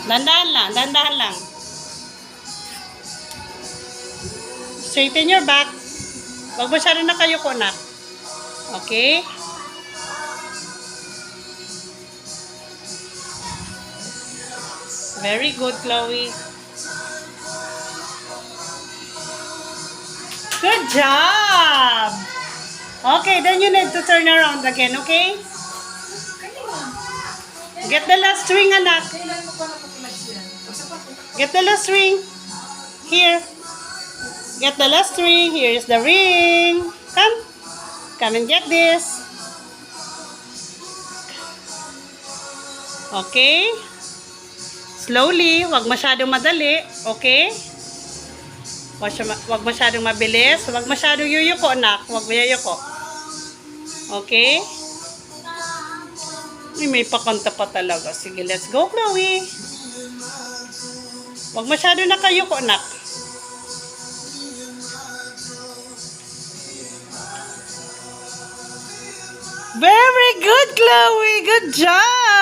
Dandahan lang, dandahan lang. Straighten your back. Huwag masyado na kayo ko, nak. Okay? Very good, Chloe. Good job! Okay, then you need to turn around again, okay? Get the last ring, anak. Get the last ring. Here. Get the last ring. Here is the ring. Come. Come and get this. Okay? Slowly. Huwag masyadong madali. Okay? Huwag masyadong mabilis. Huwag masyadong yuyuko, anak. Huwag yuyuko. Okay? May pakanta pa talaga. Sige, let's go, Chloe. Huwag masyado na kayo ko, anak. Very good, Chloe. Good job.